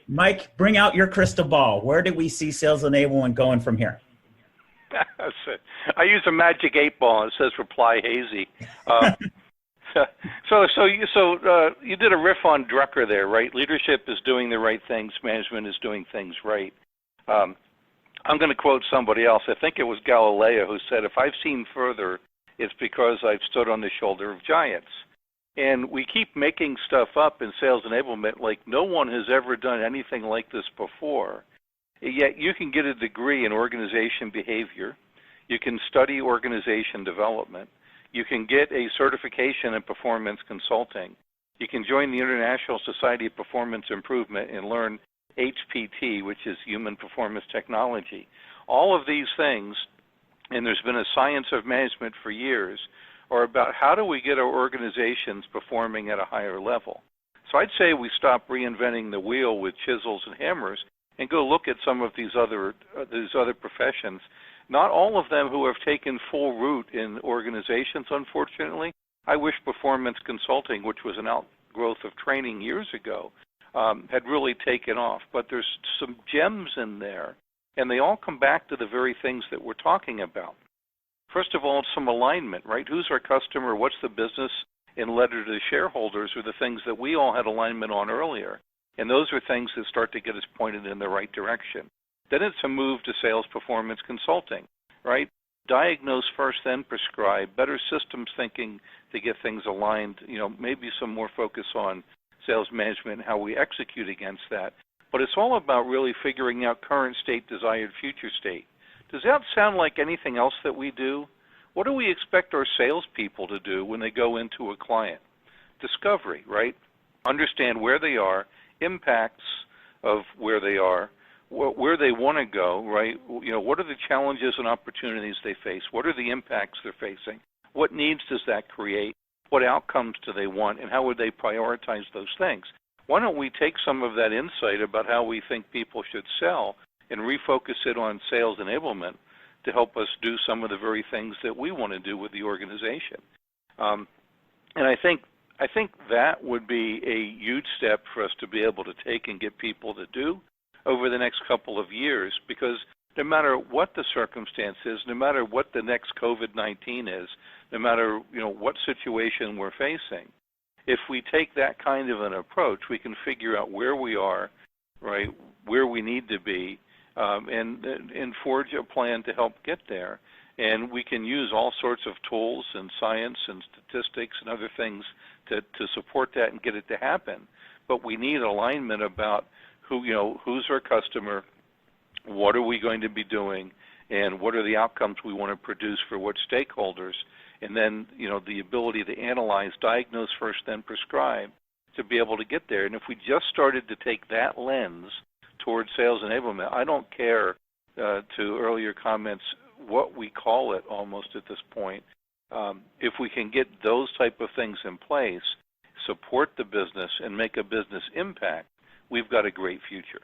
Mike, bring out your crystal ball. Where do we see sales enablement going from here? I use a magic 8-ball. It says reply hazy. You did a riff on Drucker there, right? Leadership is doing the right things. Management is doing things right. I'm going to quote somebody else. I think it was Galileo who said, if I've seen further, it's because I've stood on the shoulder of giants. And we keep making stuff up in sales enablement like no one has ever done anything like this before. Yet you can get a degree in organization behavior. You can study organization development. You can get a certification in performance consulting. You can join the International Society of Performance Improvement and learn HPT, which is Human Performance Technology. All of these things, and there's been a science of management for years, are about how do we get our organizations performing at a higher level. So I'd say we stop reinventing the wheel with chisels and hammers and go look at some of these other professions. Not all of them who have taken full root in organizations, unfortunately. I wish performance consulting, which was an outgrowth of training years ago, had really taken off. But there's some gems in there, and they all come back to the very things that we're talking about. First of all, some alignment, right? Who's our customer? What's the business? In letter to the shareholders are the things that we all had alignment on earlier. And those are things that start to get us pointed in the right direction. Then it's a move to sales performance consulting, right? Diagnose first, then prescribe. Better systems thinking to get things aligned. Maybe some more focus on sales management and how we execute against that. But it's all about really figuring out current state, desired future state. Does that sound like anything else that we do? What do we expect our salespeople to do when they go into a client? Discovery, right? Understand where they are, impacts of where they are, where they want to go, right? What are the challenges and opportunities they face? What are the impacts they're facing? What needs does that create? What outcomes do they want? And how would they prioritize those things? Why don't we take some of that insight about how we think people should sell and refocus it on sales enablement to help us do some of the very things that we want to do with the organization? And I think that would be a huge step for us to be able to take and get people to do over the next couple of years, because no matter what the circumstance is, no matter what the next COVID-19 is, no matter what situation we're facing, if we take that kind of an approach, we can figure out where we are, right, where we need to be, and forge a plan to help get there. And we can use all sorts of tools and science and statistics and other things to support that and get it to happen. But we need alignment about who's our customer, what are we going to be doing, and what are the outcomes we want to produce for what stakeholders, and then the ability to analyze, diagnose first, then prescribe to be able to get there. And if we just started to take that lens towards sales enablement, I don't care, to earlier comments, what we call it almost at this point. If we can get those type of things in place, support the business, and make a business impact, we've got a great future.